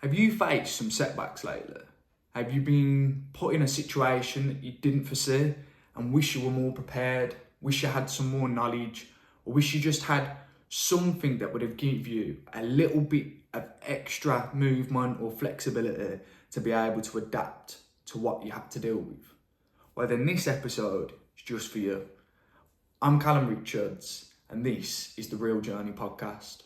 Have you faced some setbacks lately? Have you been put in a situation that you didn't foresee and wish you were more prepared, wish you had some more knowledge, or wish you just had something that would have given you a little bit of extra movement or flexibility to be able to adapt to what you have to deal with? Well, then this episode is just for you. I'm Callum Richards, and this is the Real Journey Podcast.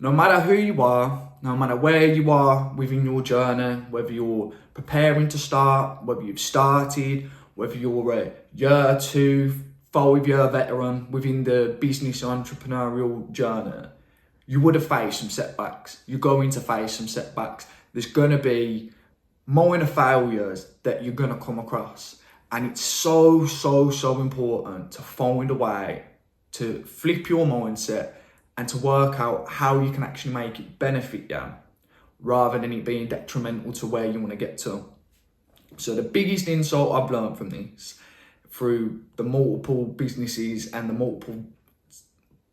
No matter who you are, no matter where you are within your journey, whether you're preparing to start, whether you've started, whether you're a year 2, 5-year veteran within the business entrepreneurial journey, you would have faced some setbacks. You're going to face some setbacks. There's going to be minor failures that you're going to come across. And it's so important to find a way to flip your mindset and to work out how you can actually make it benefit you rather than it being detrimental to where you want to get to. So the biggest insight I've learned from this, through the multiple businesses and the multiple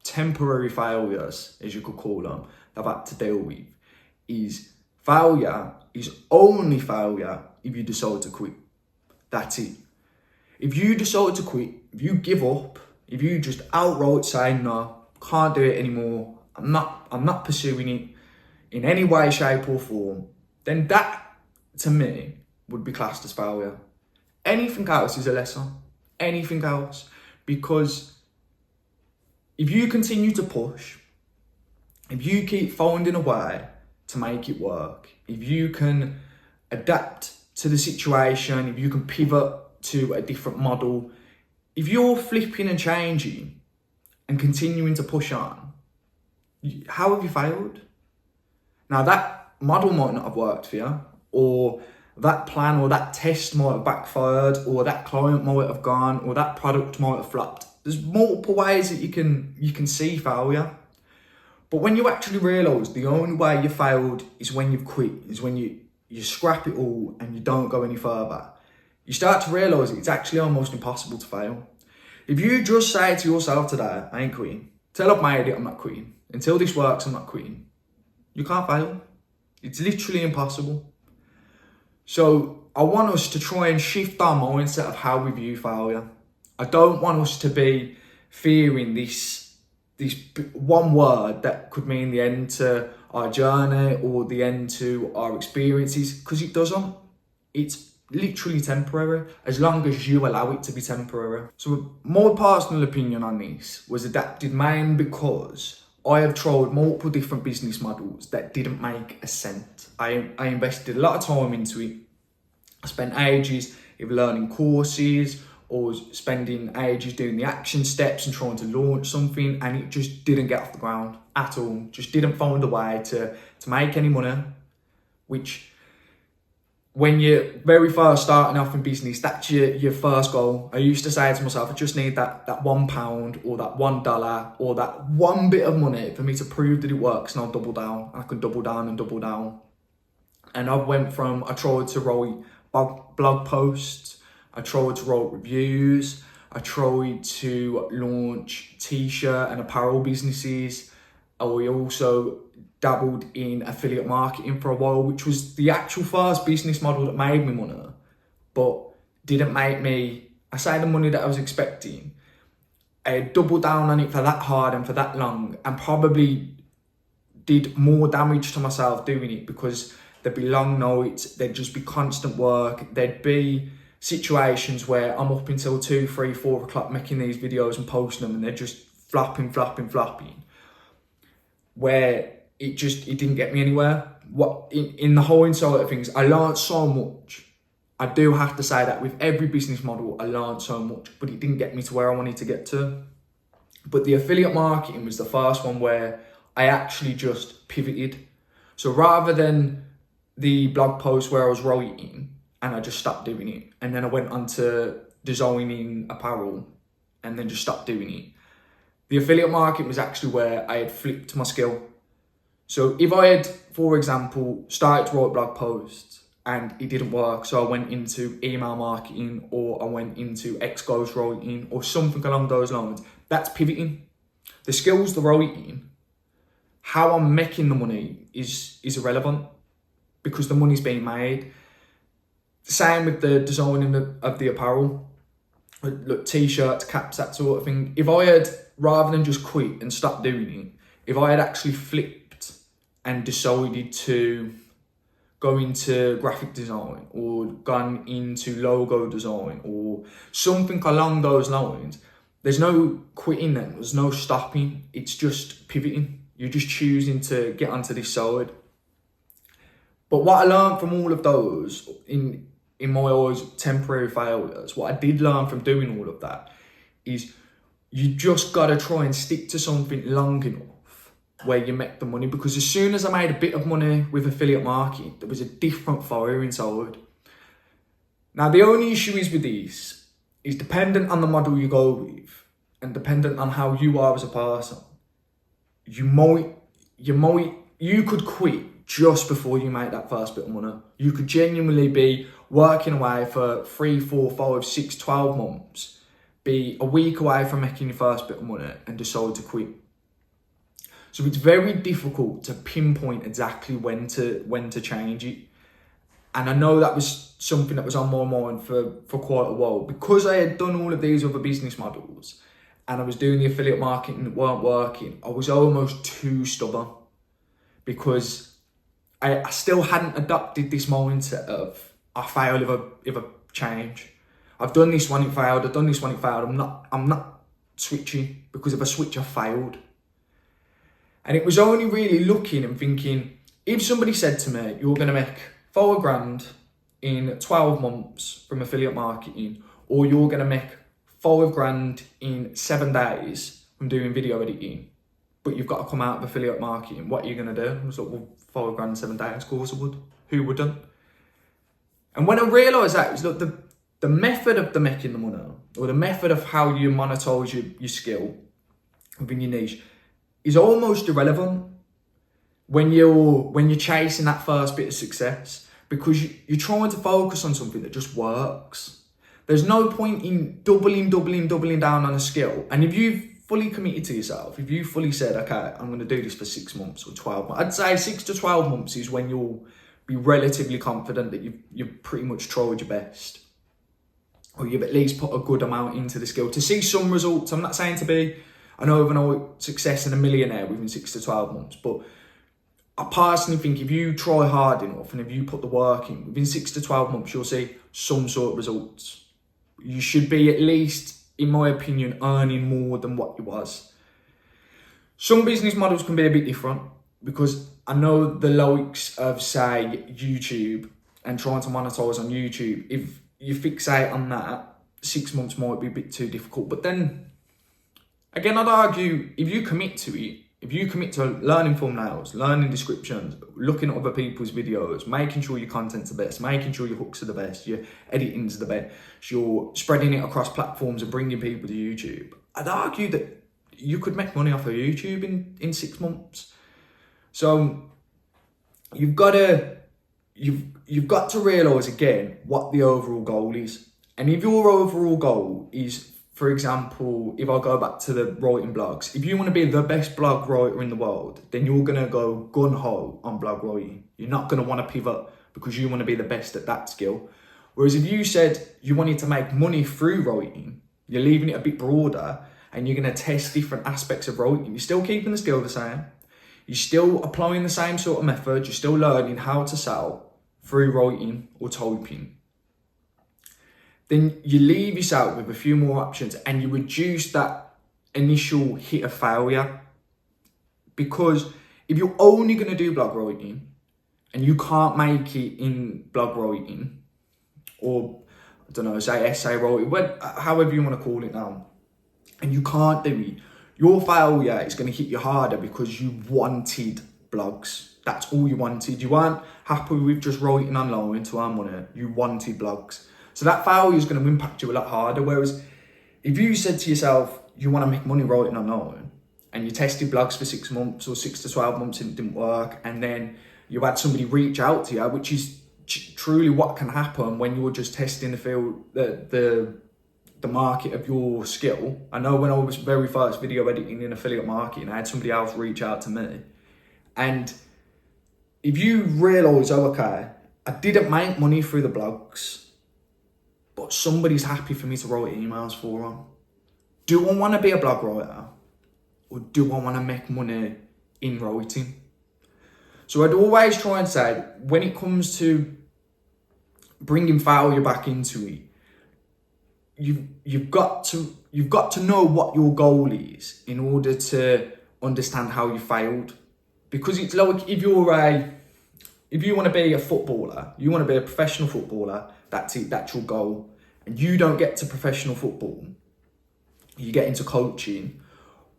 temporary failures, as you could call them, that I've had to deal with, is failure is only failure if you decide to quit. That's it. If you decide to quit, if you give up, if you just outright say no, can't do it anymore, I'm not pursuing it in any way, shape or form, then that, to me, would be classed as failure. Anything else is a lesson. Anything else. Because if you continue to push, if you keep finding a way to make it work, if you can adapt to the situation, if you can pivot to a different model, if you're flipping and changing and continuing to push on, how have you failed? Now, that model might not have worked for you, or that plan or that test might have backfired, or that client might have gone, or that product might have flopped. There's multiple ways that you can see failure. But when you actually realise the only way you failed is when you've quit, is when you scrap it all and you don't go any further, you start to realise it's actually almost impossible to fail. If you just say to yourself today, I ain't quitting. Till I've made it, I'm not quitting. Until this works, I'm not quitting. You can't fail. It's literally impossible. So I want us to try and shift our mindset of how we view failure. I don't want us to be fearing this one word that could mean the end to our journey or the end to our experiences, because it doesn't. It's literally temporary, as long as you allow it to be temporary. So my personal opinion on this was adapted mainly because I have tried multiple different business models that didn't make a cent. I invested a lot of time into it. I spent ages either learning courses or spending ages doing the action steps and trying to launch something, and it just didn't get off the ground at all. Just didn't find a way to make any money, which, when you're very first starting off in business, that's your first goal. I used to say to myself, I just need that £1 or that $1 or that one bit of money for me to prove that it works, and I'll double down. I can double down and double down. And I tried to write blog posts, I tried to write reviews, I tried to launch t-shirt and apparel businesses. We also dabbled in affiliate marketing for a while, which was the actual first business model that made me money, but didn't make me, I say, the money that I was expecting. I doubled down on it for that hard and for that long, and probably did more damage to myself doing it, because there'd be long nights, there'd just be constant work, there'd be situations where I'm up until 2, 3, 4 o'clock making these videos and posting them, and they're just flopping, where it didn't get me anywhere. In the whole inside of things, I learned so much. I do have to say that with every business model, I learned so much, but it didn't get me to where I wanted to get to. But the affiliate marketing was the first one where I actually just pivoted. So rather than the blog post where I was writing and I just stopped doing it. And then I went on to designing apparel and then just stopped doing it. The affiliate market was actually where I had flipped my skill. So if I had, for example, started to write blog posts and it didn't work, so I went into email marketing or I went into ex-ghost writing or something along those lines, that's pivoting. The skills, the writing, how I'm making the money is irrelevant because the money's being made. Same with the designing of the apparel, look, t-shirts, caps, that sort of thing. If I had, rather than just quit and stop doing it, if I had actually flipped and decided to go into graphic design or gone into logo design or something along those lines, there's no quitting then, there's no stopping, it's just pivoting. You're just choosing to get onto this side. But what I learned from all of those, in my eyes, temporary failures, what I did learn from doing all of that is you just got to try and stick to something long enough where you make the money. Because as soon as I made a bit of money with affiliate marketing, there was a different fire inside. Now, the only issue is with this is dependent on the model you go with and dependent on how you are as a person. You could quit just before you make that first bit of money. You could genuinely be working away for 3, 4, 5, 6, 12 months, be a week away from making your first bit of money and decide to quit. So it's very difficult to pinpoint exactly when to change it. And I know that was something that was on my mind for quite a while because I had done all of these other business models and I was doing the affiliate marketing that weren't working. I was almost too stubborn because I still hadn't adopted this mindset of I fail if I change. I've done this one, it failed. I've done this one, it failed. I'm not switching because if I switch, I failed. And it was only really looking and thinking, if somebody said to me, you're going to make $4,000 in 12 months from affiliate marketing, or you're going to make $5,000 in 7 days from doing video editing, but you've got to come out of affiliate marketing, what are you going to do? I was like, well, $5,000 in 7 days, of course I would. Who wouldn't? And when I realised that, it was like the method of the making the money, or the method of how you monetize your skill within your niche, is almost irrelevant when you're chasing that first bit of success, because you're trying to focus on something that just works. There's no point in doubling down on a skill. And if you've fully committed to yourself, if you fully said, okay, I'm going to do this for 6 months or 12 months, I'd say 6 to 12 months is when you'll be relatively confident that you've pretty much tried your best, or you've at least put a good amount into the skill to see some results. I'm not saying to be an overnight success and a millionaire within 6 to 12 months, but I personally think if you try hard enough and if you put the work in, within 6 to 12 months, you'll see some sort of results. You should be, at least in my opinion, earning more than what you was. Some business models can be a bit different because I know the likes of, say, YouTube and trying to monetize on YouTube, if you fixate on that, 6 months might be a bit too difficult. But then, again, I'd argue if you commit to it, if you commit to learning thumbnails, learning descriptions, looking at other people's videos, making sure your content's the best, making sure your hooks are the best, your editing's the best, you're spreading it across platforms and bringing people to YouTube, I'd argue that you could make money off of YouTube in 6 months. So you've got to realise again what the overall goal is. And if your overall goal is, for example, if I go back to the writing blogs, if you want to be the best blog writer in the world, then you're going to go gun-ho on blog writing. You're not going to want to pivot because you want to be the best at that skill. Whereas if you said you wanted to make money through writing, you're leaving it a bit broader and you're going to test different aspects of writing. You're still keeping the skill the same. You're still applying the same sort of method. You're still learning how to sell through writing or typing. Then you leave yourself with a few more options and you reduce that initial hit of failure. Because if you're only going to do blog writing and you can't make it in blog writing, or I don't know, say essay writing, however you want to call it now, and you can't do it, your failure is going to hit you harder because you wanted blogs. That's all you wanted. You weren't happy with just writing online to earn money. You wanted blogs. So that failure is going to impact you a lot harder. Whereas if you said to yourself, you want to make money writing online, and you tested blogs for 6 months or 6 to 12 months and it didn't work, and then you had somebody reach out to you, which is truly what can happen when you're just testing the field, the market of your skill. I know when I was very first video editing in affiliate marketing, I had somebody else reach out to me. And if you realise, oh, okay, I didn't make money through the blogs, but somebody's happy for me to write emails for them. Do I want to be a blog writer, or do I want to make money in writing? So I'd always try and say, when it comes to bringing failure back into it, you've got to know what your goal is in order to understand how you failed. Because it's like if you want to be a footballer, you want to be a professional footballer, that's it, that's your goal. And you don't get to professional football, you get into coaching,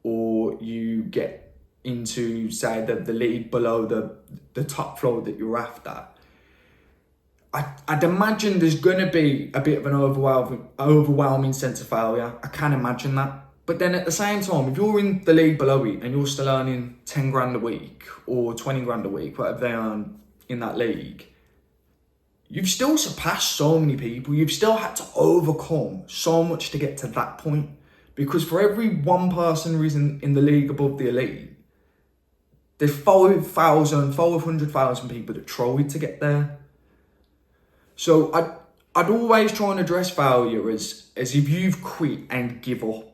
or you get into, say, the league below the top floor that you're after. I'd imagine there's going to be a bit of an overwhelming sense of failure. I can imagine that. But then at the same time, if you're in the league below it and you're still earning 10 grand a week or 20 grand a week, whatever they earn in that league, you've still surpassed so many people. You've still had to overcome so much to get to that point. Because for every one person who's in the league above the elite, there's 500,000 people that tried to get there. So I'd always try and address failure as if you've quit and give up.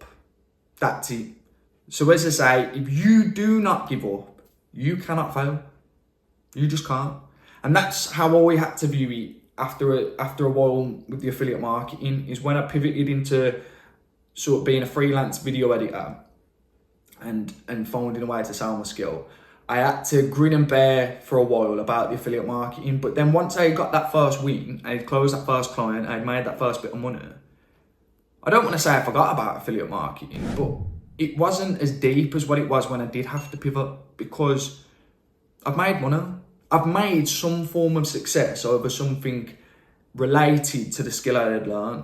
That's it. So as I say, if you do not give up, you cannot fail. You just can't. And that's how I had to view it after a while with the affiliate marketing, is when I pivoted into sort of being a freelance video editor and finding a way to sell my skill. I had to grin and bear for a while about the affiliate marketing, but then once I got that first win, I closed that first client, I made that first bit of money, I don't want to say I forgot about affiliate marketing, but it wasn't as deep as what it was when I did have to pivot, because I've made money. I've made some form of success over something related to the skill I had learned.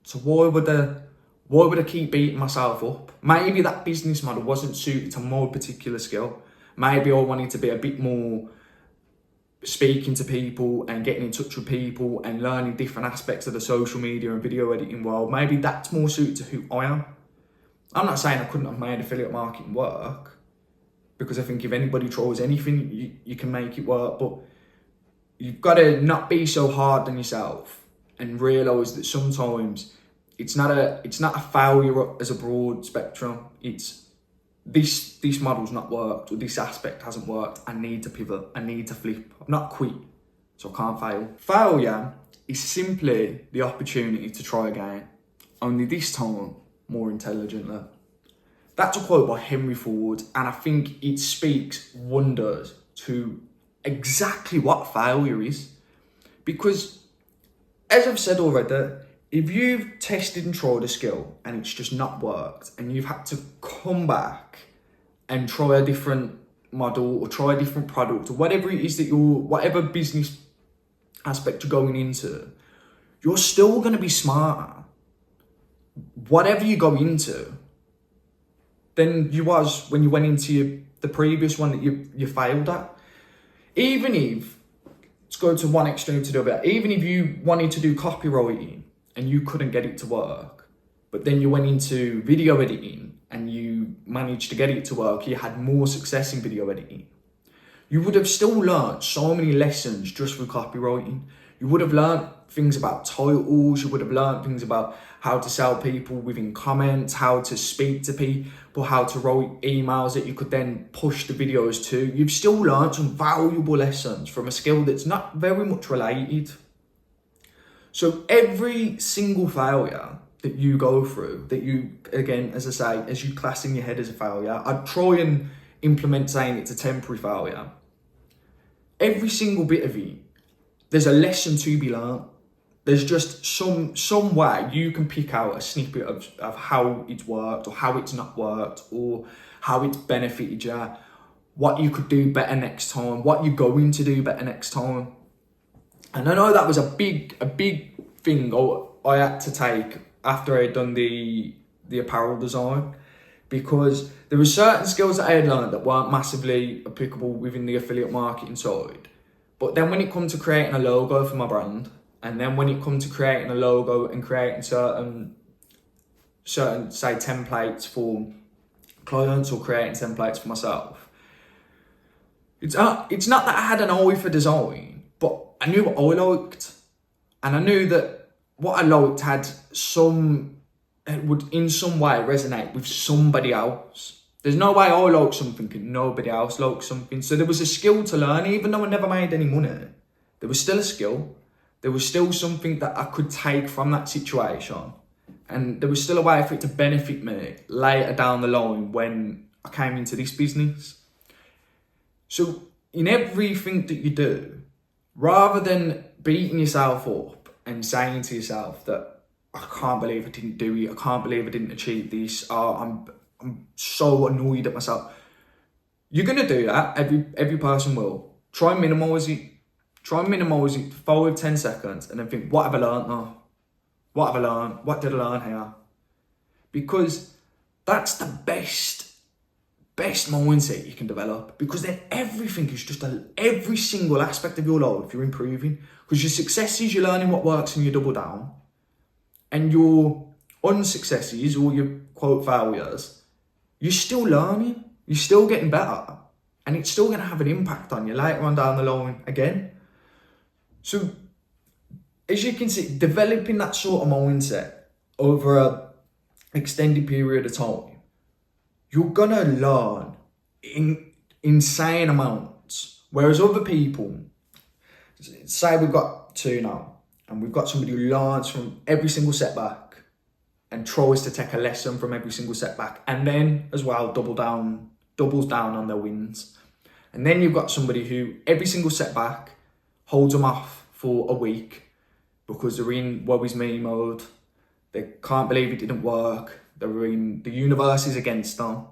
So why would I keep beating myself up? Maybe that business model wasn't suited to my particular skill. Maybe I wanted to be a bit more speaking to people and getting in touch with people and learning different aspects of the social media and video editing world. Maybe that's more suited to who I am. I'm not saying I couldn't have made affiliate marketing work, because I think if anybody tries anything, you can make it work. But you've got to not be so hard on yourself and realise that sometimes it's not a failure as a broad spectrum. It's this model's not worked, or this aspect hasn't worked. I need to pivot. I need to flip. I've not quit, so I can't fail. Failure is simply the opportunity to try again, only this time more intelligently. That's a quote by Henry Ford, and I think it speaks wonders to exactly what failure is. Because, as I've said already, if you've tested and tried a skill and it's just not worked, and you've had to come back and try a different model or try a different product or whatever it is that whatever business aspect you're going into, you're still going to be smarter, whatever you go into, than you was when you went into the previous one that you failed at. Even if, let's go to one extreme to the other, even if you wanted to do copywriting and you couldn't get it to work, but then you went into video editing and you managed to get it to work, you had more success in video editing, you would have still learned so many lessons just through copywriting. You would have learned things about titles, you would have learned things about how to sell people within comments, how to speak to people, how to write emails that you could then push the videos to. You've still learned some valuable lessons from a skill that's not very much related. So every single failure that you go through, that you, again, as I say, as you class in your head as a failure, I'd try and implement saying it's a temporary failure. Every single bit of it, there's a lesson to be learned. There's just some way you can pick out a snippet of how it's worked or how it's not worked or how it's benefited you. what you could do better next time, what you're going to do better next time. And I know that was a big thing I had to take after I'd done the apparel design, because there were certain skills that I had learned that weren't massively applicable within the affiliate marketing side. But then when it comes to creating a logo for my brand, and then when it comes to creating a logo and creating certain say templates for clients or creating templates for myself, it's not that I had an eye for design, but I knew what I liked, and I knew that what I liked would in some way resonate with somebody else. There's no way I like something and nobody else likes something. So there was a skill to learn, even though I never made any money. There was still a skill. There was still something that I could take from that situation. And there was still a way for it to benefit me later down the line when I came into this business. So in everything that you do, rather than beating yourself up and saying to yourself that, I can't believe I didn't do it, I can't believe I didn't achieve this, I'm so annoyed at myself. You're going to do that, every person will. Try and minimise it. Try and minimise it for 5-10 seconds and then think, what have I learned now? What have I learned? What did I learn here? Because that's the best mindset you can develop, because then everything is just every single aspect of your life you're improving. Because your successes, you're learning what works and you double down. And your unsuccesses or your quote failures, you're still learning, you're still getting better, and it's still going to have an impact on you later on down the line again. So as you can see, developing that sort of mindset over an extended period of time, you're going to learn insane amounts. Whereas other people, say we've got 2 now, and we've got somebody who learns from every single setback and tries to take a lesson from every single setback, and then as well doubles down on their wins. And then you've got somebody who every single setback holds them off for a week because they're in woe is me mode. They can't believe it didn't work. They're in the universe is against them.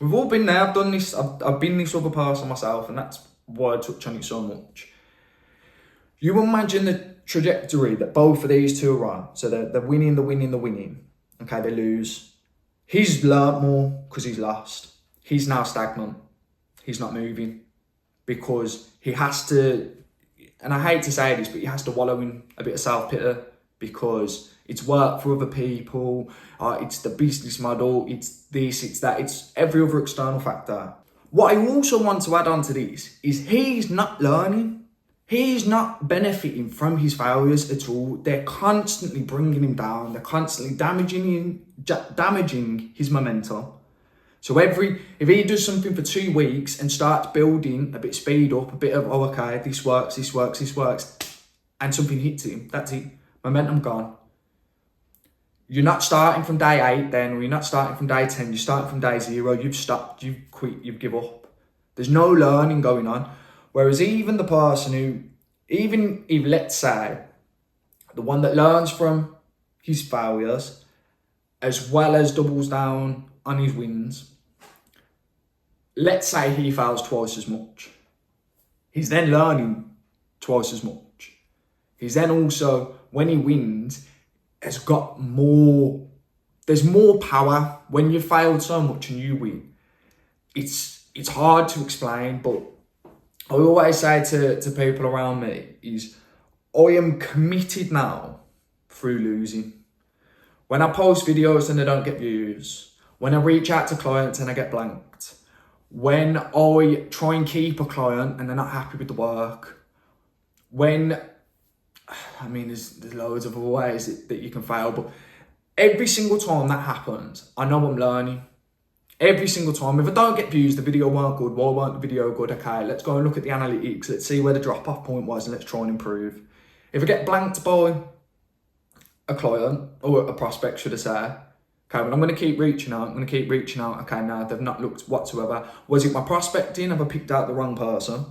We've all been there. I've done this. I've been this other person myself, and that's why I touch on it so much. You imagine the trajectory that both of these two are on. So they're winning. Okay, they lose. He's learnt more because he's lost. He's now stagnant. He's not moving because he has to, and I hate to say this, but he has to wallow in a bit of self-pity because it's work for other people, it's the business model, it's this, it's that, it's every other external factor. What I also want to add on to this is he's not learning. He's not benefiting from his failures at all. They're constantly bringing him down. They're constantly damaging his momentum. So if he does something for 2 weeks and starts building a bit of speed up, a bit of, oh, okay, this works, and something hits him, that's it. Momentum gone. You're not starting from day 8 then, or you're not starting from day 10. You're starting from day 0. You've stopped, you've quit, you've give up. There's no learning going on. Whereas even the person who, even if, let's say, the one that learns from his failures, as well as doubles down on his wins, let's say he fails twice as much. He's then learning twice as much. He's then also, when he wins, has got more, there's more power. When you failed so much and you win, it's hard to explain, but I always say to people around me is, I am committed now through losing. When I post videos and I don't get views, when I reach out to clients and I get blanked, when I try and keep a client and they're not happy with the work, there's loads of other ways that you can fail, but every single time that happens, I know I'm learning. Every single time. If I don't get views, the video weren't good. Why weren't the video good? Okay, let's go and look at the analytics. Let's see where the drop-off point was and let's try and improve. If I get blanked by a client, or a prospect, should I say, okay, well, I'm going to keep reaching out. Okay, now they've not looked whatsoever. Was it my prospecting? Have I picked out the wrong person?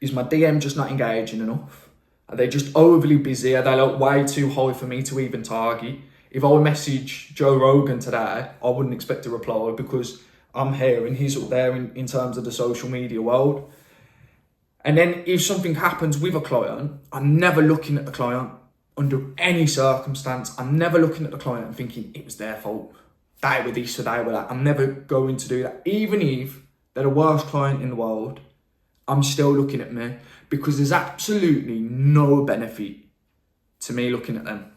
Is my DM just not engaging enough? Are they just overly busy? Are they like way too high for me to even target? If I would message Joe Rogan today, I wouldn't expect a reply because I'm here and he's up there in terms of the social media world. And then if something happens with a client, I'm never looking at the client under any circumstance. I'm never looking at the client and thinking it was their fault. They were this or they were that. I'm never going to do that. Even if they're the worst client in the world, I'm still looking at me, because there's absolutely no benefit to me looking at them.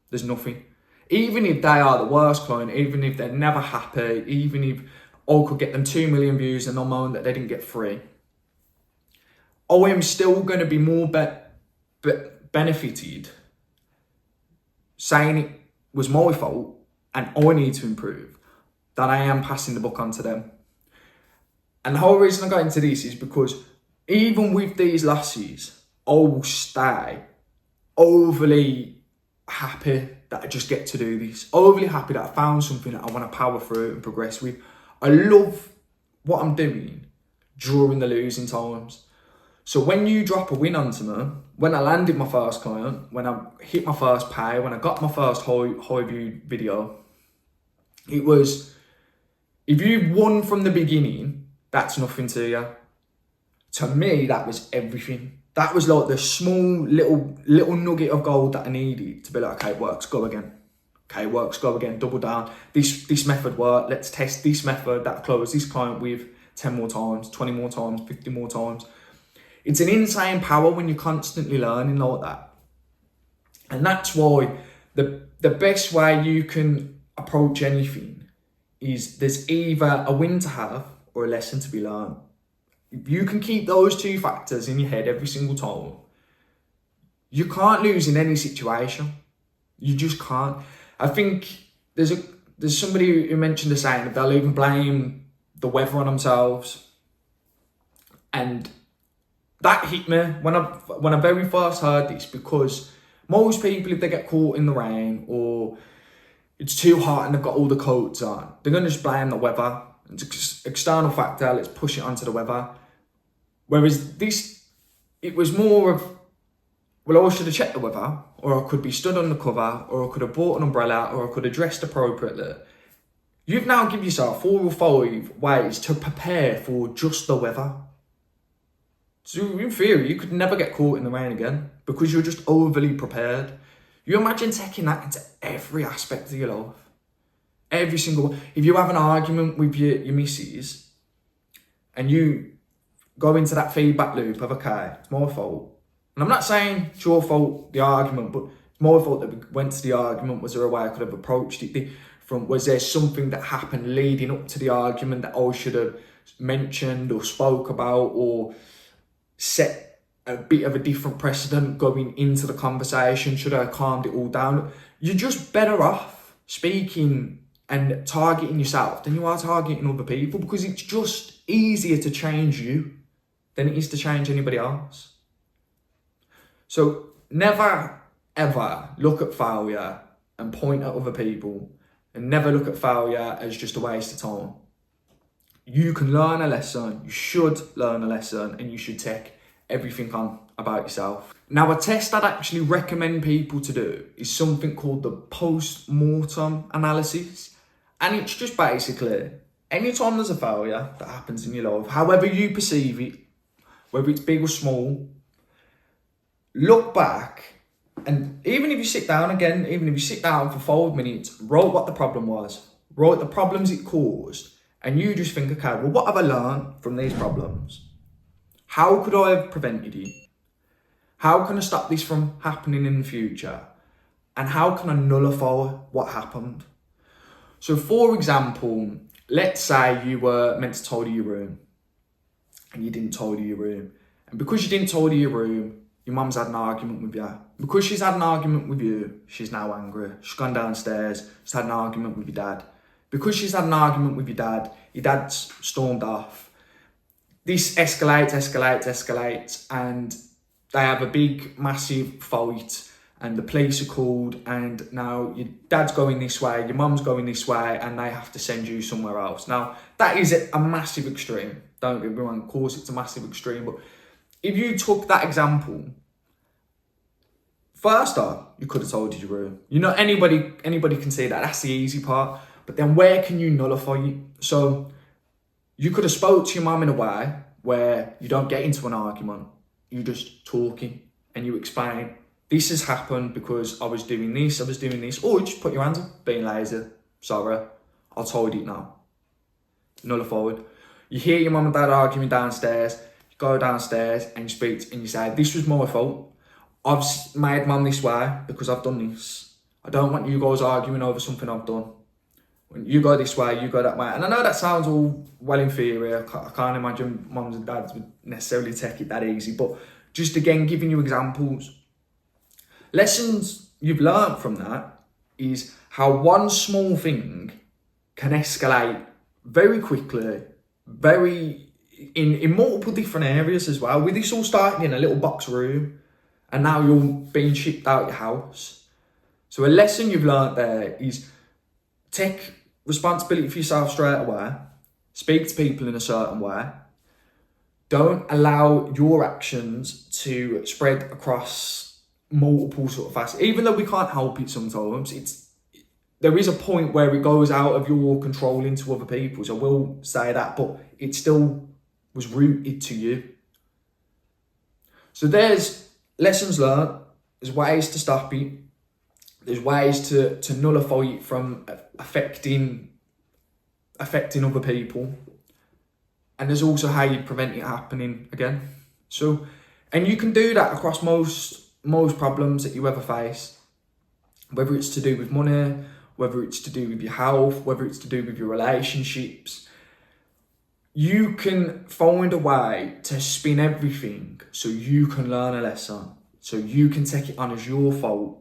There's nothing. Even if they are the worst client, even if they're never happy, even if I could get them 2 million views and they'll moan that they didn't get 3, I am still going to be more benefited saying it was my fault and I need to improve than I am passing the buck on to them. And the whole reason I got into this is because even with these losses, I will stay overly happy that I just get to do this. Overly happy that I found something that I want to power through and progress with. I love what I'm doing during the losing times. So when you drop a win onto me, when I landed my first client, when I hit my first pay, when I got my first high view video, it was, if you won from the beginning, that's nothing to you. To me, that was everything. That was like the small little nugget of gold that I needed to be like, okay, it works, go again. Okay, it works, go again, double down. This method worked, let's test this method that I close this client with 10 more times, 20 more times, 50 more times. It's an insane power when you're constantly learning like that. And that's why the best way you can approach anything is there's either a win to have or a lesson to be learned. If you can keep those two factors in your head every single time, you can't lose in any situation. You just can't. I think there's somebody who mentioned the saying that they'll even blame the weather on themselves. And that hit me when I very first heard this, because most people, if they get caught in the rain or it's too hot and they've got all the coats on, they're going to just blame the weather. It's an external factor, let's push it onto the weather. Whereas this, it was more of, well, I should have checked the weather, or I could be stood on the cover, or I could have bought an umbrella, or I could have dressed appropriately. You've now given yourself 4 or 5 ways to prepare for just the weather. So in theory, you could never get caught in the rain again because you're just overly prepared. You imagine taking that into every aspect of your life. Every single one. If you have an argument with your missus and you go into that feedback loop of, okay, it's my fault. And I'm not saying it's your fault, the argument, but it's my fault that we went to the argument. Was there a way I could have approached it different? Was there something that happened leading up to the argument that I should have mentioned or spoke about, or set a bit of a different precedent going into the conversation? Should I have calmed it all down? You're just better off speaking and targeting yourself than you are targeting other people, because it's just easier to change you than it is to change anybody else. So never ever look at failure and point at other people, and never look at failure as just a waste of time. You can learn a lesson, you should learn a lesson, and you should take everything on about yourself. Now, a test I'd actually recommend people to do is something called the post-mortem analysis. And it's just basically, anytime there's a failure that happens in your life, however you perceive it, whether it's big or small, look back, and even if you sit down again, even if you sit down for 5 minutes, write what the problem was, write the problems it caused, and you just think, okay, well, what have I learned from these problems? How could I have prevented it? How can I stop this from happening in the future? And how can I nullify what happened? So for example, let's say you were meant to tidy your room and you didn't tidy your room. And because you didn't tidy your room, your mum's had an argument with you. Because she's had an argument with you, she's now angry. She's gone downstairs, she's had an argument with your dad. Because she's had an argument with your dad's stormed off. This escalates, and they have a big, massive fight, and the police are called, and now your dad's going this way, your mum's going this way, and they have to send you somewhere else. Now, that is a massive extreme. Don't get me wrong, of course it's a massive extreme, but if you took that example, first off, you could have told your room. You know, anybody can see that. That's the easy part. But then where can you nullify it? So You could have spoke to your mum in a way where you don't get into an argument. You're just talking and you explain, this has happened because I was doing this. Or you just put your hands up, being lazy. Sorry, I'll tidy it now. Nullified. You hear your mum and dad arguing downstairs. You go downstairs and you speak and you say, this was my fault. I've made mum this way because I've done this. I don't want you guys arguing over something I've done. When you go this way, you go that way. And I know that sounds all well in theory. I can't imagine mums and dads would necessarily take it that easy. But just again, giving you examples. Lessons you've learned from that is how one small thing can escalate very quickly, in multiple different areas as well. With this all starting in a little box room, and now you're being shipped out your house. So a lesson you've learned there is take responsibility for yourself straight away. Speak to people in a certain way. Don't allow your actions to spread across multiple sort of facets. Even though we can't help it sometimes, there is a point where it goes out of your control into other people's. I will say that, but it still was rooted to you. So there's lessons learned. There's ways to stop it. There's ways to nullify it from affecting other people. And there's also how you prevent it happening again. So, and you can do that across most problems that you ever face. Whether it's to do with money, whether it's to do with your health, whether it's to do with your relationships. You can find a way to spin everything so you can learn a lesson. So you can take it on as your fault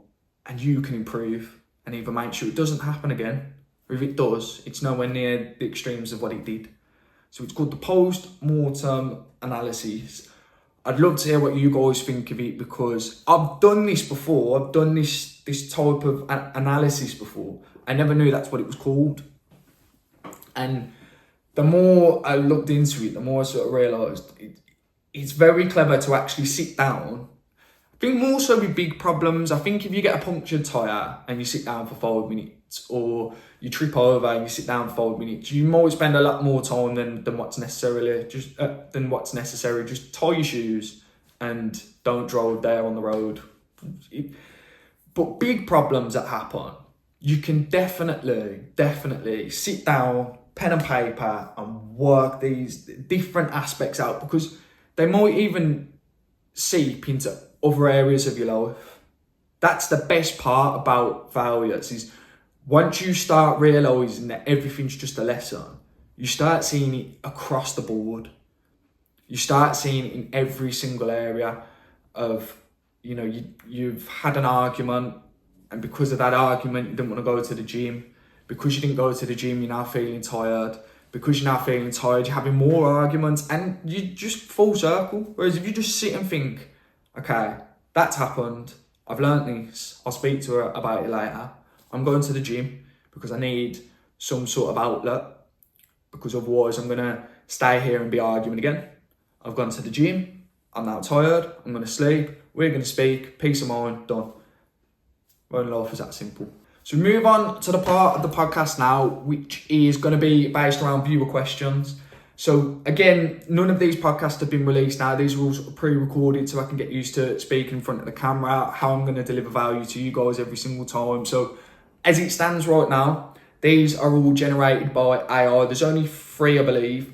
and you can improve and either make sure it doesn't happen again, or if it does, it's nowhere near the extremes of what it did. So it's called the post-mortem analysis. I'd love to hear what you guys think of it, because I've done this before. I've done this type of analysis before. I never knew that's what it was called. And the more I looked into it, the more I sort of realised it's very clever to actually sit down. I think more so with big problems. I think if you get a punctured tyre and you sit down for 5 minutes, or you trip over and you sit down for 5 minutes, you might spend a lot more time than what's necessary. Just tie your shoes and don't drive there on the road. But big problems that happen, you can definitely sit down, pen and paper, and work these different aspects out, because they might even seep into other areas of your life. That's the best part about failures, is once you start realising that everything's just a lesson, you start seeing it across the board. You start seeing it in every single area of, you've had an argument, and because of that argument, you didn't want to go to the gym. Because you didn't go to the gym, you're now feeling tired. Because you're now feeling tired, you're having more arguments, and you just full circle. Whereas if you just sit and think, okay, that's happened, I've learnt this, I'll speak to her about it later. I'm going to the gym because I need some sort of outlet, because otherwise I'm going to stay here and be arguing again. I've gone to the gym, I'm now tired, I'm going to sleep, we're going to speak, peace of mind, done. Well, life is that simple. So we move on to the part of the podcast now, which is going to be based around viewer questions. So again, none of these podcasts have been released now. These are all sort of pre-recorded so I can get used to speaking in front of the camera, how I'm going to deliver value to you guys every single time. So as it stands right now, these are all generated by AI. There's only 3, I believe.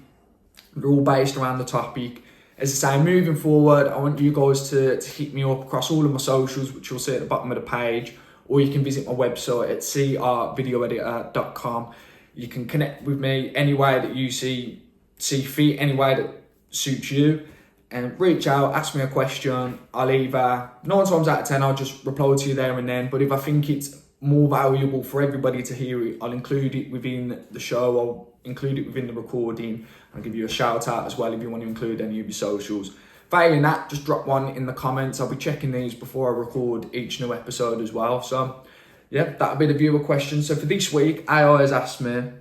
They're all based around the topic. As I say, moving forward, I want you guys to hit me up across all of my socials, which you'll see at the bottom of the page, or you can visit my website at crvideoeditor.com. You can connect with me any way that you see fit, any way that suits you, and reach out, ask me a question. I'll either, 9 times out of 10, I'll just reply to you there and then, but if I think it's more valuable for everybody to hear it, I'll include it within the show, I'll include it within the recording. I'll give you a shout out as well if you want to include any of your socials. Failing that, just drop one in the comments. I'll be checking these before I record each new episode as well. So yeah, that'll be the viewer question. So for this week, AI has asked me,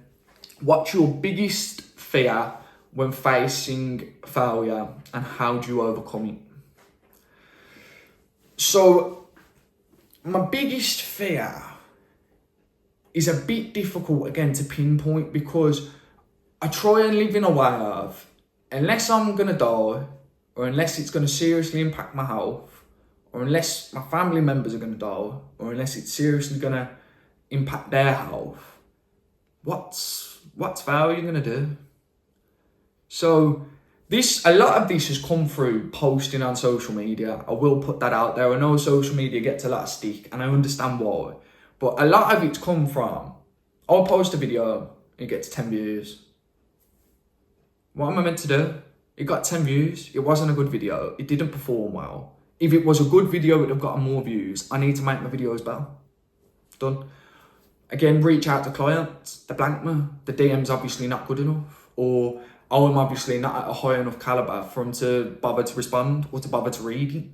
what's your biggest fear when facing failure, and how do you overcome it? So my biggest fear is a bit difficult again to pinpoint, because I try and live in a way of, unless I'm going to die, or unless it's going to seriously impact my health, or unless my family members are going to die, or unless it's seriously going to impact their health, what's failure going to do? So a lot of this has come through posting on social media. I will put that out there. I know social media gets a lot of stick, and I understand why. But a lot of it's come from, I'll post a video, it gets 10 views. What am I meant to do? It got 10 views. It wasn't a good video. It didn't perform well. If it was a good video, it would have gotten more views. I need to make my videos better. Done. Again, reach out to clients. They blank me. The DM's obviously not good enough. Or I'm obviously not at a high enough caliber for them to bother to respond or to bother to read it.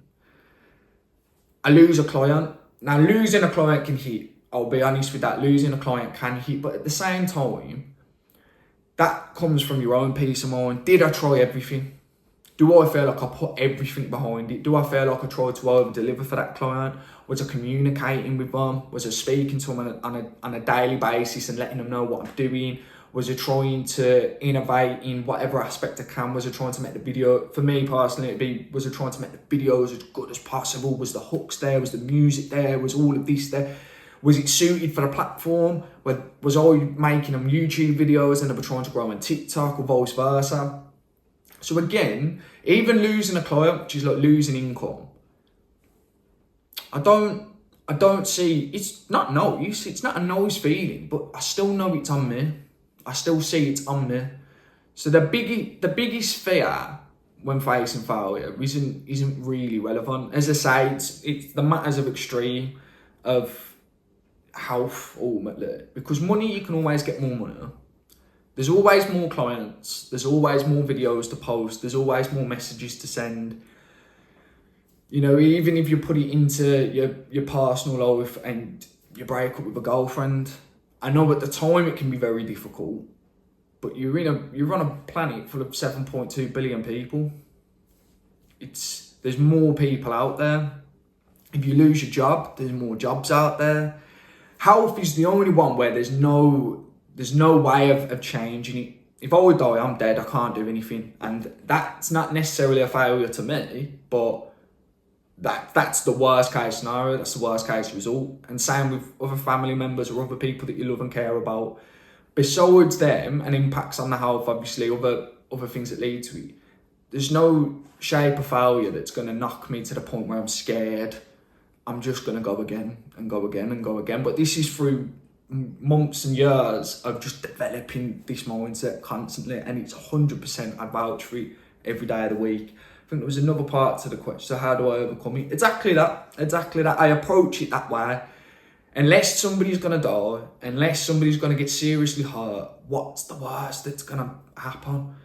I lose a client. Now, losing a client can hit. I'll be honest with that. Losing a client can hit. But at the same time, that comes from your own peace of mind. Did I try everything? Do I feel like I put everything behind it? Do I feel like I tried to over-deliver for that client? Was I communicating with them? Was I speaking to them on a daily basis and letting them know what I'm doing? Was I trying to innovate in whatever aspect I can? Was I trying to make the video, for me personally, was I trying to make the videos as good as possible? Was the hooks there? Was the music there? Was all of this there? Was it suited for the platform? Was I making them YouTube videos and they were trying to grow on TikTok or vice versa? So again, even losing a client, which is like losing income, I don't see, it's not nice, it's not a nice feeling, but I still know it's on me. I still see it's on me. So the biggest fear when facing failure isn't really relevant. As I say, it's the matters of extreme, of health ultimately, because money, you can always get more money. There's always more clients, there's always more videos to post, there's always more messages to send. You know, even if you put it into your personal life and you break up with a girlfriend, I know at the time it can be very difficult, but you're on a planet full of 7.2 billion people. There's more people out there. If you lose your job, there's more jobs out there. Health is the only one where there's no way of changing it. If I would die, I'm dead, I can't do anything. And that's not necessarily a failure to me, but that's the worst case scenario, that's the worst case result. And same with other family members or other people that you love and care about. Besides them, and impacts on the health, obviously, other things that lead to it, there's no shape of failure that's going to knock me to the point where I'm scared. I'm just going to go again and go again and go again. But this is through months and years of just developing this mindset constantly, and it's 100% I vouch for it every day of the week. I think there was another part to the question, so how do I overcome it? Exactly that. I approach it that way. Unless somebody's going to die, unless somebody's going to get seriously hurt, what's the worst that's going to happen?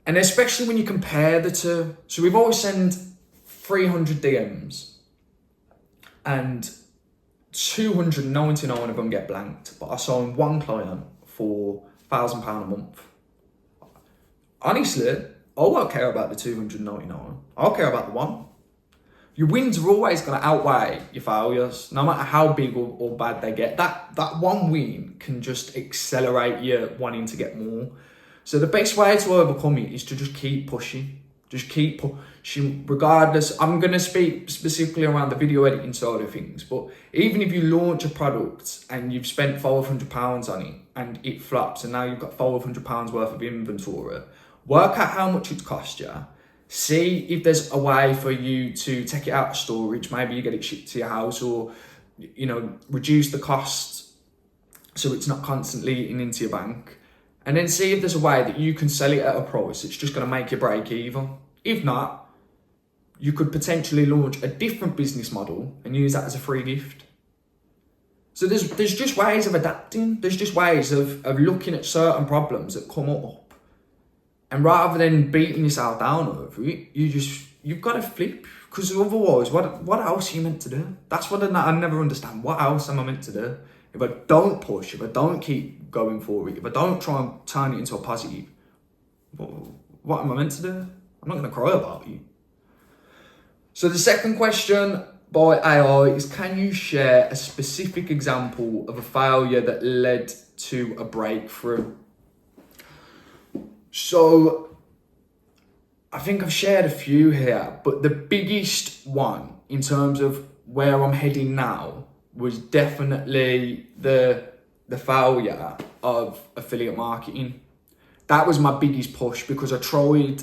And especially when you compare the two. So we've always sent 300 DMs and 299 of them get blanked, but I signed one client for £1,000 a month. Honestly, I won't care about the 299. I'll care about the one. Your wins are always going to outweigh your failures, no matter how big or bad they get. That one win can just accelerate you wanting to get more. So the best way to overcome it is to just keep pushing. Just keep pushing, regardless. I'm going to speak specifically around the video editing side of things, but even if you launch a product and you've spent £500 on it and it flops and now you've got £500 worth of inventory, work out how much it cost you. See if there's a way for you to take it out of storage. Maybe you get it shipped to your house, or, you know, reduce the costs so it's not constantly eating into your bank. And then see if there's a way that you can sell it at a price that's just going to make you break even. If not, you could potentially launch a different business model and use that as a free gift. So there's just ways of adapting. There's just ways of looking at certain problems that come up. And rather than beating yourself down over it, you've got to flip. Because otherwise, what else are you meant to do? That's what I never understand. What else am I meant to do? If I don't push, if I don't keep going for it, if I don't try and turn it into a positive, what am I meant to do? I'm not going to cry about it. So the second question by AI is, can you share a specific example of a failure that led to a breakthrough? So I think I've shared a few here, but the biggest one in terms of where I'm heading now was definitely the failure of affiliate marketing. That was my biggest push because I tried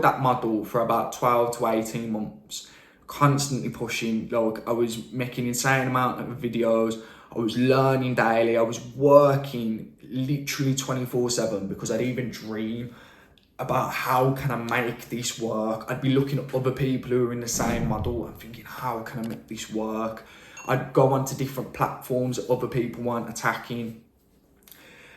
that model for about 12 to 18 months, constantly pushing. Like, I was making insane amount of videos, I was learning daily, I was working literally 24/7 because I'd even dream about how can I make this work. I'd be looking at other people who are in the same model and thinking, how can I make this work? I'd go onto different platforms that other people weren't attacking.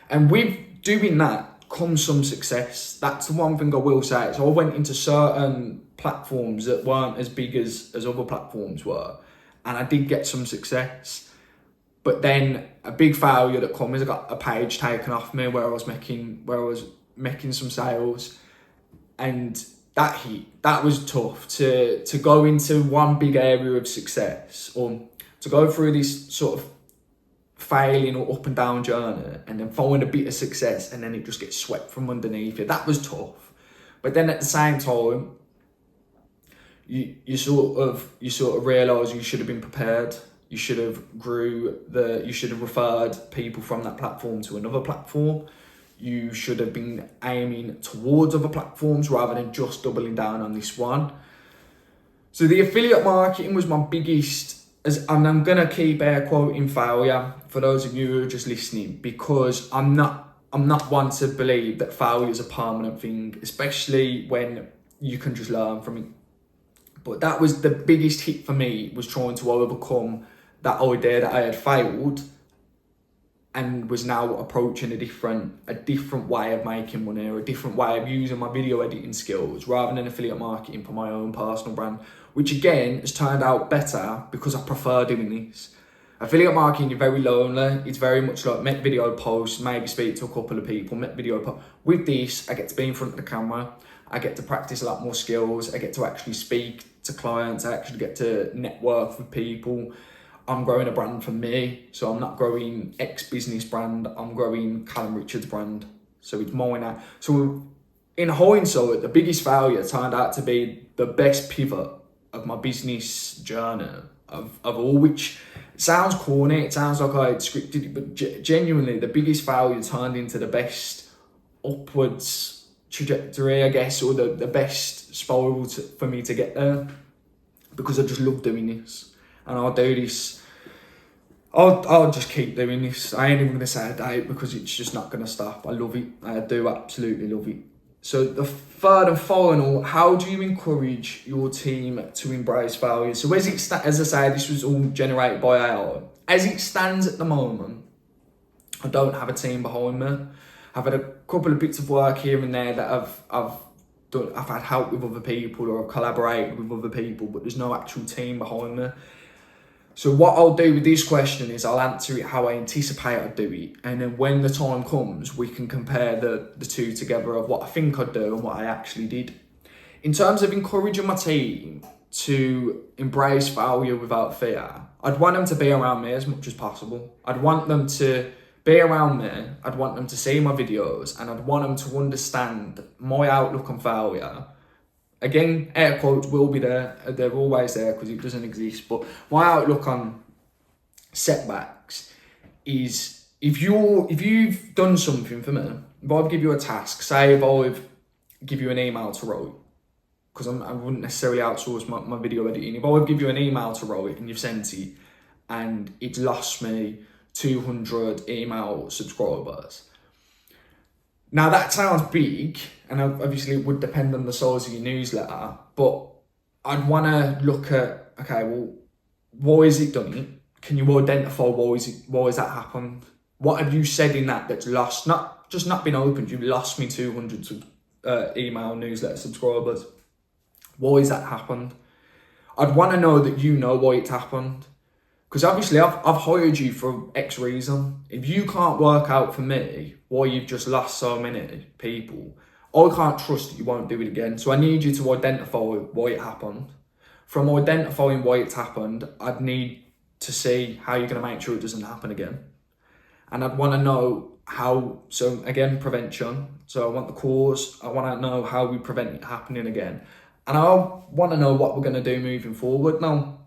And with doing that comes some success. That's the one thing I will say. So I went into certain platforms that weren't as big as other platforms were, and I did get some success. But then a big failure that comes is I got a page taken off me where I was making some sales, and that was tough to go into one big area of success, or to go through this sort of failing or up and down journey and then find a bit of success and then it just gets swept from underneath you. That was tough. But then at the same time, you sort of realise you should have been prepared. You should have referred people from that platform to another platform. You should have been aiming towards other platforms rather than just doubling down on this one. So the affiliate marketing was my biggest, and I'm gonna keep air quoting failure for those of you who are just listening, because I'm not one to believe that failure is a permanent thing, especially when you can just learn from it. But that was the biggest hit for me, was trying to overcome that idea that I had failed and was now approaching a different way of making money, or a different way of using my video editing skills rather than affiliate marketing for my own personal brand, which again has turned out better because I prefer doing this. Affiliate marketing, you're very lonely. It's very much like make video posts, maybe speak to a couple of people, make video posts. With this, I get to be in front of the camera. I get to practice a lot more skills. I get to actually speak to clients. I actually get to network with people. I'm growing a brand for me. So I'm not growing X business brand. I'm growing Callum Richards brand. So it's mine now. So in hindsight, the biggest failure turned out to be the best pivot of my business journey of all, which sounds corny. It sounds like I had scripted it, but genuinely the biggest failure turned into the best upwards trajectory, I guess, or the best spiral for me to get there, because I just love doing this. And I'll do this. I'll just keep doing this. I ain't even going to say a date because it's just not going to stop. I love it. I do absolutely love it. So the third and final, how do you encourage your team to embrace failure? So as I say, this was all generated by AI. As it stands at the moment, I don't have a team behind me. I've had a couple of bits of work here and there that I've had help with other people, or I've collaborated with other people, but there's no actual team behind me. So what I'll do with this question is I'll answer it how I anticipate I'd do it. And then when the time comes, we can compare the two together of what I think I'd do and what I actually did. In terms of encouraging my team to embrace failure without fear, I'd want them to be around me as much as possible. I'd want them to be around me. I'd want them to see my videos, and I'd want them to understand my outlook on failure. Again, air quotes will be there. They're always there because it doesn't exist. But my outlook on setbacks is, if you've done something for me, if I give you a task, say if I give you an email to write, because I wouldn't necessarily outsource my video editing. If I give you an email to write and you've sent it and it's lost me 200 email subscribers. Now that sounds big, and obviously it would depend on the size of your newsletter, but I'd want to look at, okay, well, why is it done it? Can you identify why has that happened? What have you said in that's lost, not just not been opened, you lost me 200 email newsletter subscribers. Why has that happened? I'd want to know that you know why it's happened. Because obviously I've hired you for X reason. If you can't work out for me why you've just lost so many people, I can't trust that you won't do it again. So I need you to identify why it happened. From identifying why it's happened, I'd need to see how you're going to make sure it doesn't happen again. And I'd want to know so again, prevention. So I want the cause, I want to know how we prevent it happening again. And I want to know what we're going to do moving forward. Now,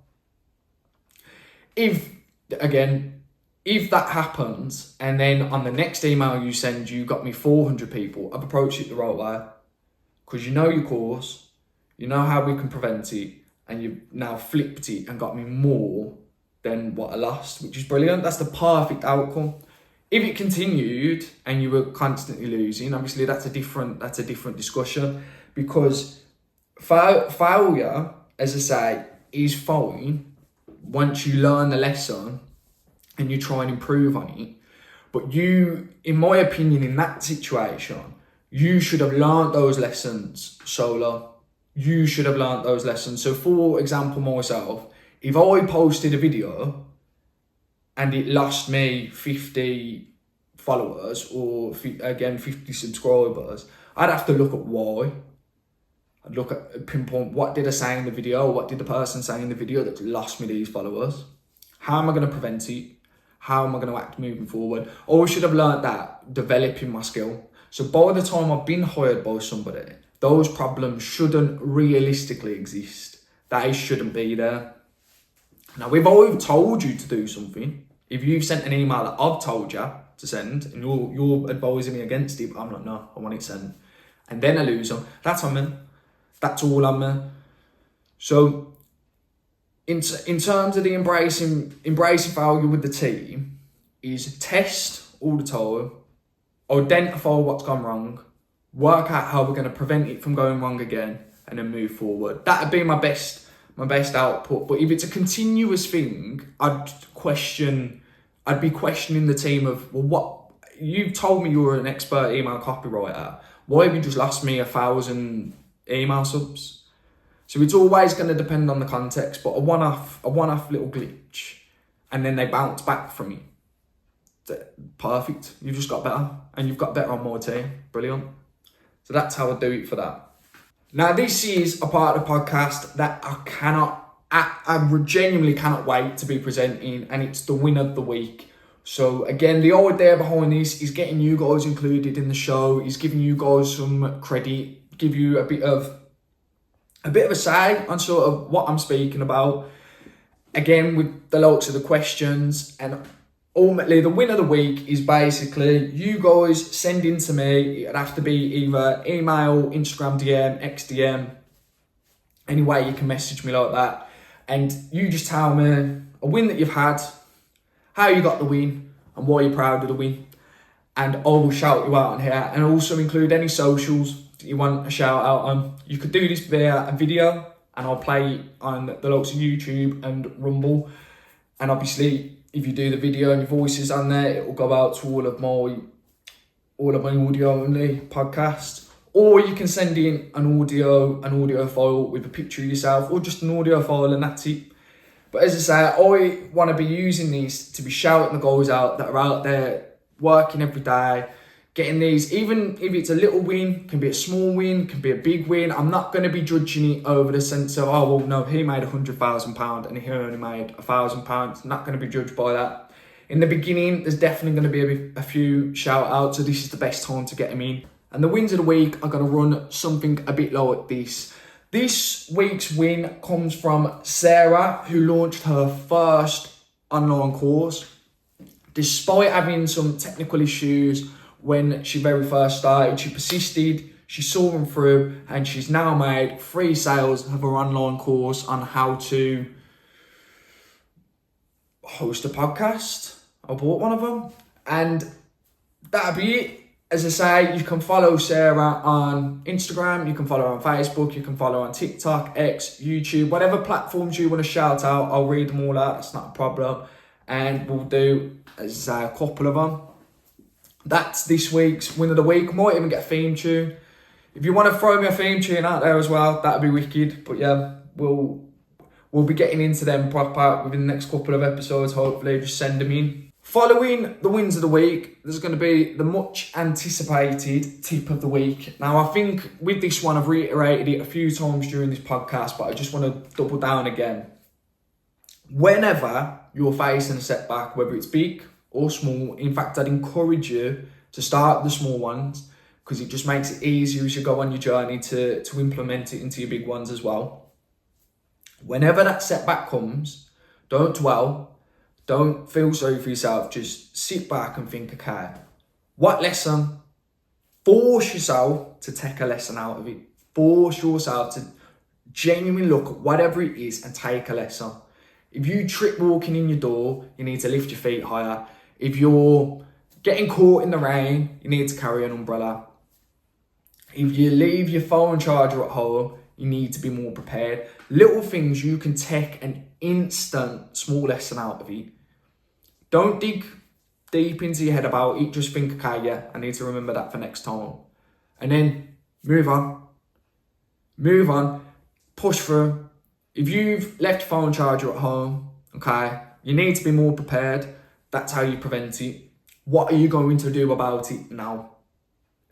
if that happens, and then on the next email you send, you got me 400 people, I've approached it the right way. Because you know your course, you know how we can prevent it, and you've now flipped it and got me more than what I lost, which is brilliant. That's the perfect outcome. If it continued and you were constantly losing, obviously that's a different discussion, because failure, as I say, is fine once you learn the lesson and you try and improve on it. But you, in my opinion, in that situation, you should have learned those lessons solo. You should have learned those lessons. So for example, myself, if I posted a video and it lost me 50 followers or 50 subscribers, I'd have to look at why. I'd look at pinpoint, what did I say in the video? What did the person say in the video that lost me these followers? How am I going to prevent it? How am I going to act moving forward? I should have learned that developing my skill. So by the time I've been hired by somebody, those problems shouldn't realistically exist. They shouldn't be there. Now, if I've told you to do something, if you've sent an email that I've told you to send, and you're advising me against it, but I'm like, no, I want it sent, and then I lose them, that's on me. That's all on me. So, in terms of the embracing failure with the team, is test all the time, identify what's gone wrong, work out how we're going to prevent it from going wrong again, and then move forward. That'd be my best output. But if it's a continuous thing, I'd be questioning the team of, well, what, you've told me you're an expert email copywriter. Why have you just lost me 1,000 email subs? So it's always going to depend on the context, but a one-off little glitch, and then they bounce back from it. Perfect. You've just got better, and you've got better on my team. Brilliant. So that's how I do it for that. Now, this is a part of the podcast that I genuinely cannot wait to be presenting, and it's the win of the week. So again, the idea behind this is getting you guys included in the show, is giving you guys some credit, give you a bit of a say on sort of what I'm speaking about. Again, with the likes of the questions, and ultimately the win of the week is basically you guys sending to me. It'd have to be either email, Instagram DM, XDM, any way you can message me like that, and you just tell me a win that you've had, how you got the win, and why you're proud of the win, and I will shout you out on here, and also include any socials that you want a shout out on. You could do this via a video, and I'll play it on the likes of YouTube and Rumble, and obviously if you do the video and your voice is on there, it will go out to all of my audio only podcasts. Or you can send in an audio file with a picture of yourself, or just an audio file, and that's it. But as I say, I want to be using these to be shouting the guys out that are out there working every day, getting these, even if it's a little win, can be a small win, can be a big win. I'm not going to be judging it over the sense of, oh, well, no, he made £100,000 and he only made £1,000. I'm not going to be judged by that. In the beginning, there's definitely going to be a few shout outs, so this is the best time to get them in. And the wins of the week are going to run something a bit like this. This week's win comes from Sarah, who launched her first online course. Despite having some technical issues when she very first started, she persisted, she saw them through, and she's now made 3 sales of her online course on how to host a podcast. I bought one of them, and that'll be it. As I say, you can follow Sarah on Instagram, you can follow her on Facebook, you can follow her on TikTok, X, YouTube, whatever platforms you want to shout out, I'll read them all out, that's not a problem. And we'll do, as I say, a couple of them. That's this week's win of the week. Might even get a theme tune. If you want to throw me a theme tune out there as well, that'd be wicked. But yeah, we'll be getting into them proper within the next couple of episodes, hopefully. Just send them in. Following the wins of the week, there's going to be the much anticipated tip of the week. Now, I think with this one, I've reiterated it a few times during this podcast, but I just want to double down again. Whenever you're facing a setback, whether it's big or small. In fact, I'd encourage you to start the small ones because it just makes it easier as you go on your journey to implement it into your big ones as well. Whenever that setback comes, don't dwell, don't feel sorry for yourself. Just sit back and think, okay, what lesson? Force yourself to take a lesson out of it. Force yourself to genuinely look at whatever it is and take a lesson. If you trip walking in your door, you need to lift your feet higher. If you're getting caught in the rain, you need to carry an umbrella. If you leave your phone charger at home, you need to be more prepared. Little things you can take an instant small lesson out of it. Don't dig deep into your head about it. Just think, okay, yeah, I need to remember that for next time. And then move on. Move on. Push through. If you've left your phone charger at home, okay, you need to be more prepared. That's how you prevent it. What are you going to do about it now?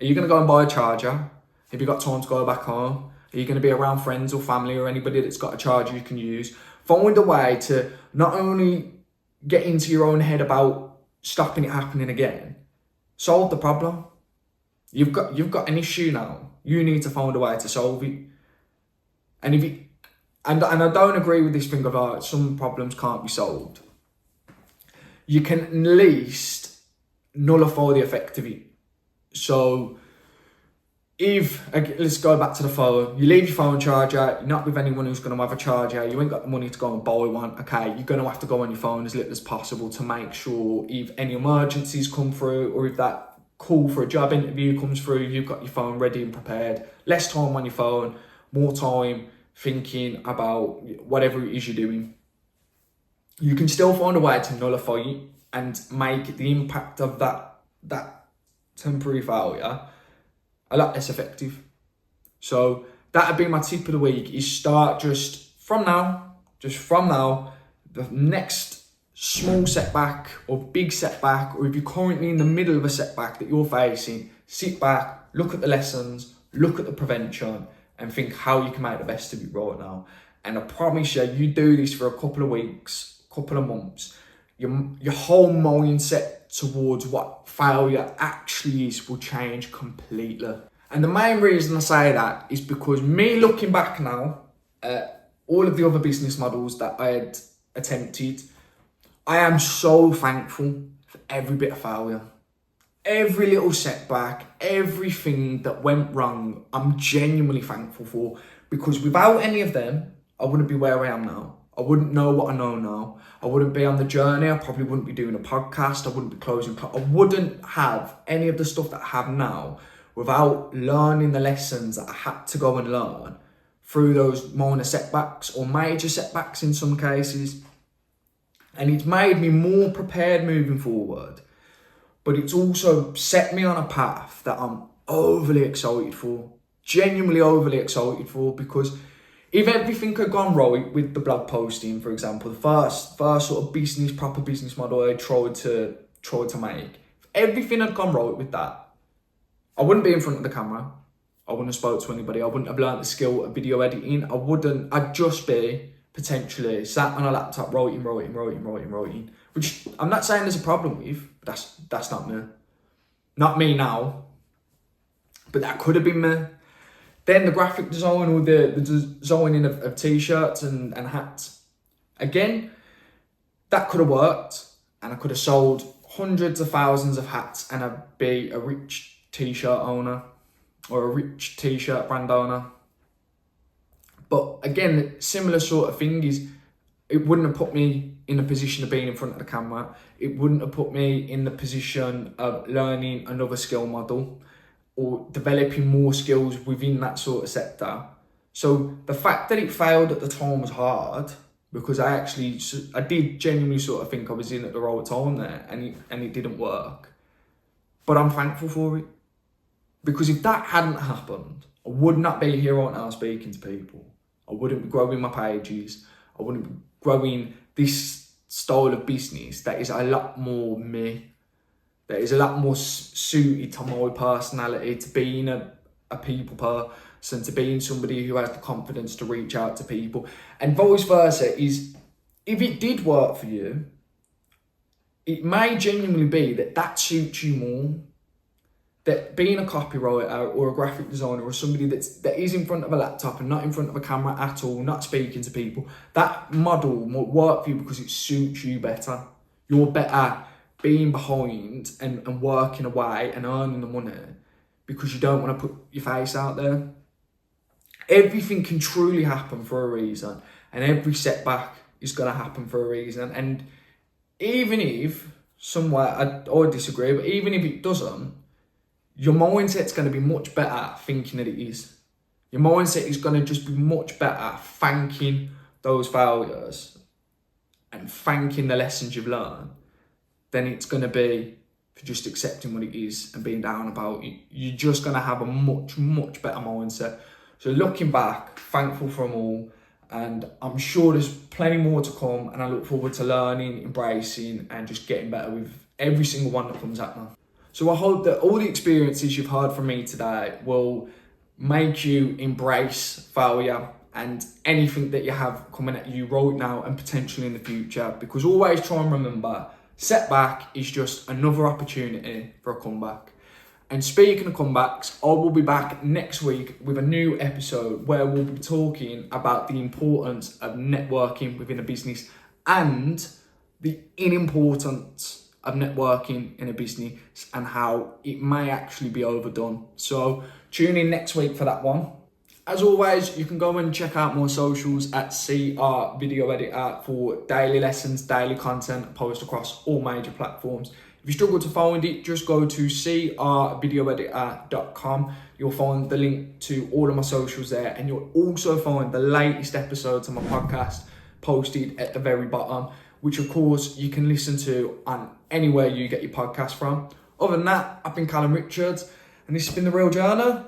Are you going to go and buy a charger? Have you got time to go back home? Are you going to be around friends or family or anybody that's got a charger you can use? Find a way to not only get into your own head about stopping it happening again, solve the problem. You've got an issue now. You need to find a way to solve it. And if it, and I don't agree with this thing of some problems can't be solved. You can at least nullify the effect of it. So if, let's go back to the phone, you leave your phone charger, you're not with anyone who's going to have a charger, you ain't got the money to go and buy one, okay, you're going to have to go on your phone as little as possible to make sure if any emergencies come through or if that call for a job interview comes through, you've got your phone ready and prepared. Less time on your phone, more time thinking about whatever it is you're doing. You can still find a way to nullify it and make the impact of that temporary failure a lot less effective. So that'd be my tip of the week, is start just from now, the next small setback or big setback, or if you're currently in the middle of a setback that you're facing, sit back, look at the lessons, look at the prevention, and think how you can make the best of it right now. And I promise you do this for a couple of weeks, couple of months, your whole mindset towards what failure actually is will change completely. And the main reason I say that is because me looking back now at all of the other business models that I had attempted, I am so thankful for every bit of failure. Every little setback, everything that went wrong, I'm genuinely thankful for, because without any of them, I wouldn't be where I am now. I wouldn't know what I know now. I wouldn't be on the journey. I probably wouldn't be doing a podcast. I wouldn't be closing. I wouldn't have any of the stuff that I have now without learning the lessons that I had to go and learn through those minor setbacks or major setbacks in some cases. And it's made me more prepared moving forward. But it's also set me on a path that I'm overly excited for. Genuinely overly excited for, because if everything had gone right with the blog posting, for example, the first sort of proper business model I tried to make, if everything had gone right with that, I wouldn't be in front of the camera. I wouldn't have spoke to anybody. I wouldn't have learned the skill of video editing. I'd just be potentially sat on a laptop writing, which I'm not saying there's a problem with, but that's not me. Not me now, but that could have been me. Then the graphic design or the designing of t-shirts and hats. Again, that could have worked, and I could have sold hundreds of thousands of hats and I'd be a rich t-shirt owner or a rich t-shirt brand owner. But again, similar sort of thing is, it wouldn't have put me in a position of being in front of the camera. It wouldn't have put me in the position of learning another skill model or developing more skills within that sort of sector. So the fact that it failed at the time was hard, because I did genuinely sort of think I was in at the right time there, and it didn't work. But I'm thankful for it, because if that hadn't happened, I would not be here right now speaking to people. I wouldn't be growing my pages. I wouldn't be growing this style of business that is a lot more me, that is a lot more suited to my personality, to being a people person, to being somebody who has the confidence to reach out to people. And vice versa is, if it did work for you, it may genuinely be that suits you more. That being a copywriter or a graphic designer or somebody that is in front of a laptop and not in front of a camera at all, not speaking to people, that model might work for you because it suits you better. You're better being behind and working away and earning the money because you don't want to put your face out there. Everything can truly happen for a reason, and every setback is going to happen for a reason. And even if somewhere, I disagree, but even if it doesn't, your mindset's going to be much better thinking that it is. Your mindset is going to just be much better thanking those failures and thanking the lessons you've learned than it's going to be for just accepting what it is and being down about it. You're just going to have a much, much better mindset. So looking back, thankful for them all, and I'm sure there's plenty more to come, and I look forward to learning, embracing, and just getting better with every single one that comes at me. So I hope that all the experiences you've heard from me today will make you embrace failure and anything that you have coming at you right now and potentially in the future, because always try and remember, setback is just another opportunity for a comeback. And speaking of comebacks, I will be back next week with a new episode where we'll be talking about the importance of networking within a business and the importance of networking in a business and how it may actually be overdone. So tune in next week for that one. As always, you can go and check out my socials at CR Video Editor for daily lessons, daily content, post across all major platforms. If you struggle to find it, just go to crvideoeditor.com. You'll find the link to all of my socials there, and you'll also find the latest episodes of my podcast posted at the very bottom, which of course you can listen to on anywhere you get your podcast from. Other than that, I've been Callum Richards, and this has been The Real Journey.